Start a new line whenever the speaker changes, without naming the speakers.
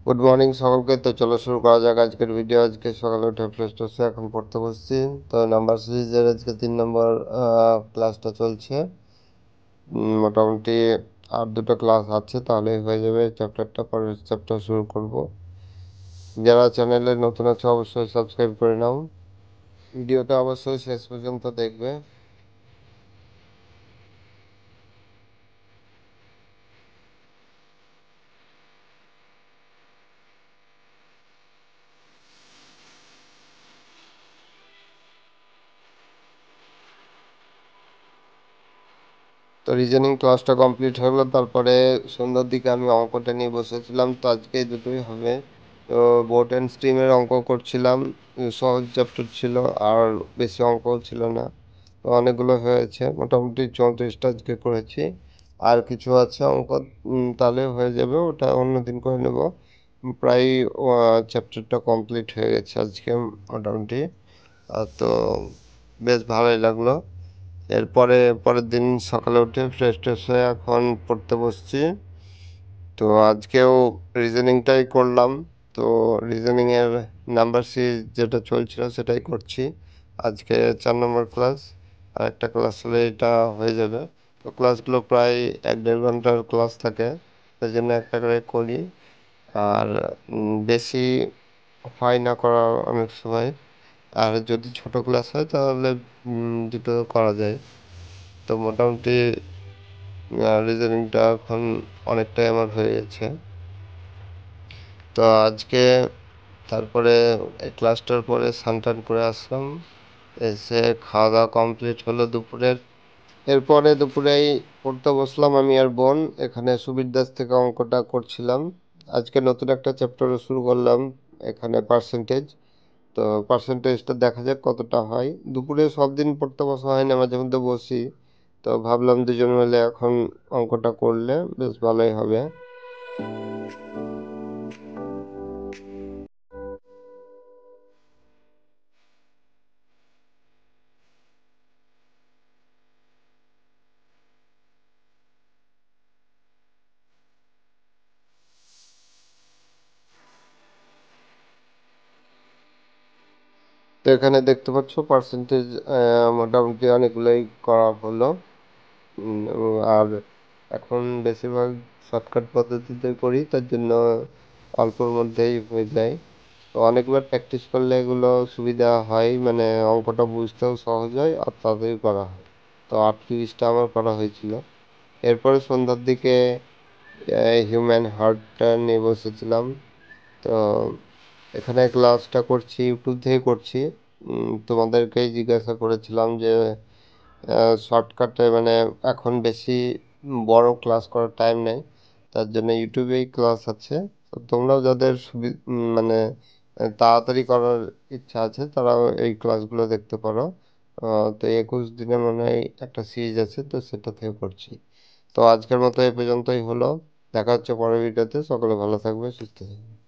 Good morning সকলকে। তো চলো শুরু করা যাক আজকের ভিডিও। আজকে সকালে উঠে ফ্রেশ ট্রেশ হয়ে এখন পড়তে বসছি। তো নাম্বার সিরিজের আজকে 3 নম্বর ক্লাসটা চলছে। মোটামুটি আর দুটো ক্লাস আছে, তাহলে হয়ে যাবে চ্যাপ্টারটা। পরের চ্যাপ্টার শুরু করব। যারা চ্যানেলে নতুন আছে অবশ্যই সাবস্ক্রাইব করে নাও, ভিডিওটা অবশ্যই শেষ পর্যন্ত দেখবে। তো রিজনিং ক্লাসটা কমপ্লিট হলো, তারপরে সন্ধ্যার দিকে আমি অঙ্কটা নিয়ে বসেছিলাম। তো আজকে এই দুটোই হবে। তো বোর্ড অ্যান্ড স্ট্রিমের অঙ্ক করছিলাম। সহজ চ্যাপ্টার ছিল, আর বেশি অঙ্কও ছিল না। তো অনেকগুলো হয়েছে, মোটামুটি 34টা আজকে করেছি। আর কিছু আছে অঙ্ক, তাহলে হয়ে যাবে, ওটা অন্য দিন করে নেব। প্রায় চ্যাপ্টারটা কমপ্লিট হয়ে গেছে আজকে মোটামুটি। তো বেশ ভালোই লাগলো। এরপরে পরের দিন সকালে উঠে ফ্রেশ ট্রেশ হয়ে এখন পড়তে বসছি। তো আজকেও রিজনিংটাই করলাম। তো রিজনিংয়ের নাম্বার সিরিজ যেটা চলছিল সেটাই করছি। আজকে 4 নম্বর ক্লাস, আর একটা ক্লাস হলে এটা হয়ে যাবে। তো ক্লাসগুলো প্রায় 1-1.5 ঘন্টার ক্লাস থাকে, তাই জন্য একটা করে করি। আর বেশি হয় না করা অনেক সময়। আর যদি ছোট ক্লাস হয় তাহলে দুটো করা যায়। তো মোটামুটি রিজনিংটা এখন অনেকটাই আমার হয়ে গেছে। তো আজকে তারপরে এই ক্লাসটার পরে স্নান টান করে আসলাম, এসে খাওয়া দাওয়া কমপ্লিট হলো দুপুরের। এরপরে দুপুরেই পড়তে বসলাম আমি আর বোন। এখানে সুবীর দাস থেকে অঙ্কটা করছিলাম। আজকে নতুন একটা চ্যাপ্টার শুরু করলাম, এখানে পার্সেন্টেজ। তো পার্সেন্টেজটা দেখা যাক কতটা হয়। দুপুরে সব দিন পড়তে বসা হয় না, মাঝে মধ্যে বসি। তো ভাবলাম দুজন মিলে এখন অঙ্কটা করলে বেশ ভালোই হবে। তো এখানে দেখতে পাচ্ছ পার্সেন্টেজ মোটামুটি অনেকগুলোই করা হলো। আর এখন বেশিরভাগ শর্টকাট পদ্ধতিতে করি, তার জন্য অল্পর মধ্যেই হয়ে যায়। তো অনেকবার প্র্যাকটিস করলে এগুলো সুবিধা হয়, মানে অঙ্কটা বুঝতেও সহজ হয় আর তাড়াতাড়ি করা হয়। তো 38টা আমার করা হয়েছিল। এরপরে সন্ধ্যার দিকে হিউম্যান হার্টটা নিয়ে বসেছিলাম। তো এখানে ক্লাসটা করছি, ইউটিউব থেকে করছি। তোমাদেরকেই জিজ্ঞাসা করেছিলাম যে শর্টকাটে, মানে এখন বেশি বড় ক্লাস করার টাইম নেই, তার জন্য ইউটিউবেই ক্লাস আছে। তো তোমরাও যাদের মানে তাড়াতাড়ি করার ইচ্ছা আছে তারাও এই ক্লাসগুলো দেখতে পারো। তো 21 দিনে মনে হয় একটা সিরিজ আছে, তো সেটা থেকে করছি। তো আজকের মতো এই পর্যন্তই হলো। দেখা হচ্ছে পরের ভিডিওতে। সকলে ভালো থাকবে, সুস্থ থাকবে।